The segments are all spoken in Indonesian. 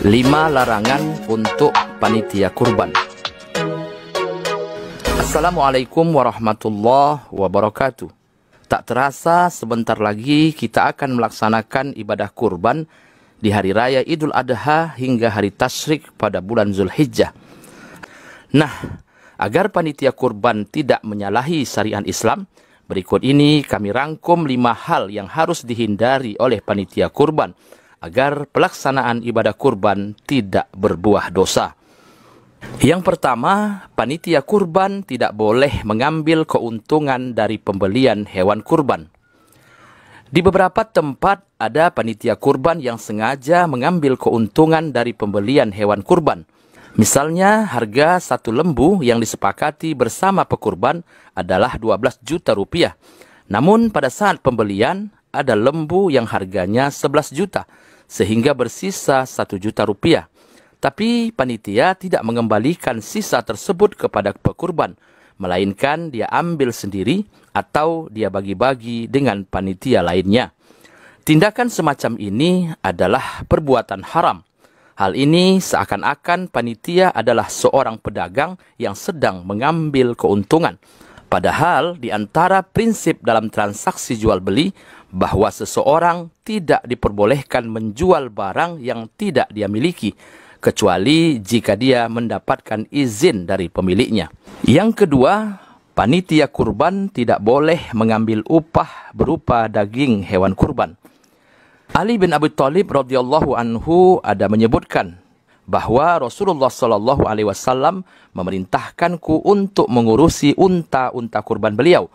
5 larangan untuk panitia kurban. Assalamualaikum warahmatullahi wabarakatuh. Tak terasa sebentar lagi kita akan melaksanakan ibadah kurban di hari raya Idul Adha hingga hari tasyrik pada bulan Zulhijjah. Nah, agar panitia kurban tidak menyalahi syariat Islam, berikut ini kami rangkum 5 hal yang harus dihindari oleh panitia kurban agar pelaksanaan ibadah kurban tidak berbuah dosa. Yang pertama, panitia kurban tidak boleh mengambil keuntungan dari pembelian hewan kurban. Di beberapa tempat ada panitia kurban yang sengaja mengambil keuntungan dari pembelian hewan kurban. Misalnya, harga satu lembu yang disepakati bersama pekurban adalah 12 juta rupiah. Namun pada saat pembelian, ada lembu yang harganya 11 juta. Sehingga bersisa 1 juta rupiah. Tapi panitia tidak mengembalikan sisa tersebut kepada pekurban, melainkan dia ambil sendiri atau dia bagi-bagi dengan panitia lainnya. Tindakan semacam ini adalah perbuatan haram. Hal ini seakan-akan panitia adalah seorang pedagang yang sedang mengambil keuntungan. Padahal di antara prinsip dalam transaksi jual-beli bahwa seseorang tidak diperbolehkan menjual barang yang tidak dia miliki, kecuali jika dia mendapatkan izin dari pemiliknya. Yang kedua, panitia kurban tidak boleh mengambil upah berupa daging hewan kurban. Ali bin Abi Thalib radhiyallahu anhu ada menyebutkan bahwa Rasulullah sallallahu alaihi wasallam memerintahkanku untuk mengurusi unta-unta kurban beliau.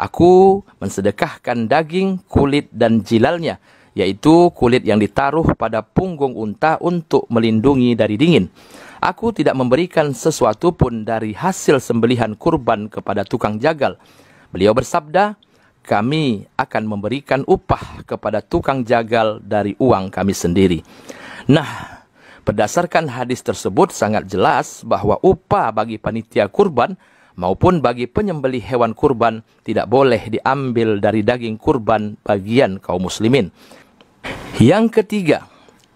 Aku mensedekahkan daging, kulit dan jilalnya, yaitu kulit yang ditaruh pada punggung unta untuk melindungi dari dingin. Aku tidak memberikan sesuatu pun dari hasil sembelihan kurban kepada tukang jagal. Beliau bersabda, kami akan memberikan upah kepada tukang jagal dari uang kami sendiri. Nah, berdasarkan hadis tersebut sangat jelas bahwa upah bagi panitia kurban maupun bagi penyembelih hewan kurban tidak boleh diambil dari daging kurban bagian kaum muslimin. Yang ketiga,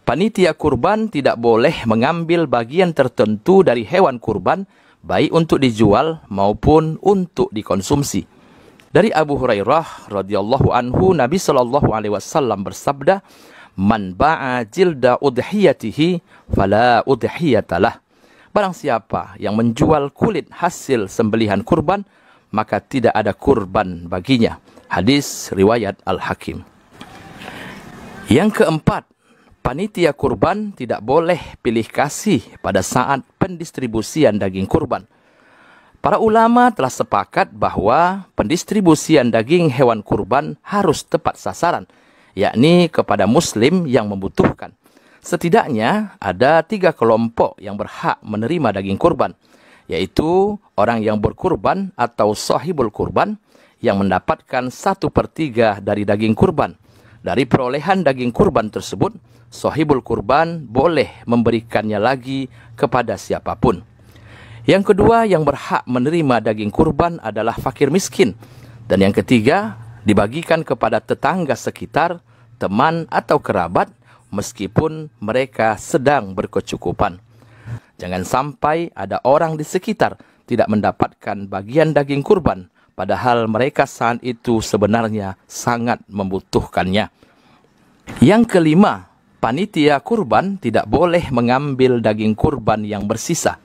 panitia kurban tidak boleh mengambil bagian tertentu dari hewan kurban baik untuk dijual maupun untuk dikonsumsi. Dari Abu Hurairah radhiyallahu anhu, Nabi sallallahu alaihi wasallam bersabda, "Man ba'a jilda udhiyatihi fala udhiyatalah." Barang siapa yang menjual kulit hasil sembelihan kurban, maka tidak ada kurban baginya. Hadis riwayat Al-Hakim. Yang keempat, panitia kurban tidak boleh pilih kasih pada saat pendistribusian daging kurban. Para ulama telah sepakat bahwa pendistribusian daging hewan kurban harus tepat sasaran, yakni kepada muslim yang membutuhkan. Setidaknya ada 3 kelompok yang berhak menerima daging kurban, yaitu orang yang berkurban atau sahibul kurban yang mendapatkan 1/3 dari daging kurban. Dari perolehan daging kurban tersebut, sahibul kurban boleh memberikannya lagi kepada siapapun. Yang kedua yang berhak menerima daging kurban adalah fakir miskin. Dan yang ketiga, dibagikan kepada tetangga sekitar, teman atau kerabat, meskipun mereka sedang berkecukupan. Jangan sampai ada orang di sekitar tidak mendapatkan bagian daging kurban, padahal mereka saat itu sebenarnya sangat membutuhkannya. Yang kelima, panitia kurban tidak boleh mengambil daging kurban yang bersisa.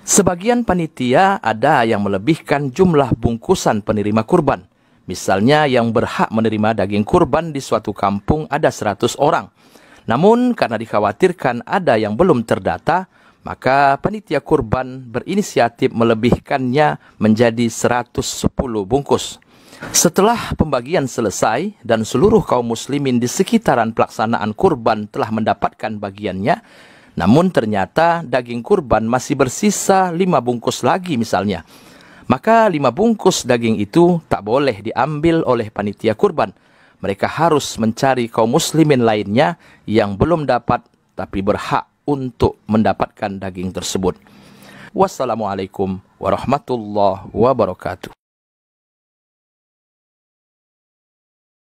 Sebagian panitia ada yang melebihkan jumlah bungkusan penerima kurban. Misalnya yang berhak menerima daging kurban di suatu kampung ada 100 orang. Namun karena dikhawatirkan ada yang belum terdata, maka panitia kurban berinisiatif melebihkannya menjadi 110 bungkus. Setelah pembagian selesai dan seluruh kaum muslimin di sekitaran pelaksanaan kurban telah mendapatkan bagiannya, namun ternyata daging kurban masih bersisa 5 bungkus lagi misalnya. Maka 5 bungkus daging itu tak boleh diambil oleh panitia kurban. Mereka harus mencari kaum muslimin lainnya yang belum dapat tapi berhak untuk mendapatkan daging tersebut. Wassalamualaikum warahmatullahi wabarakatuh.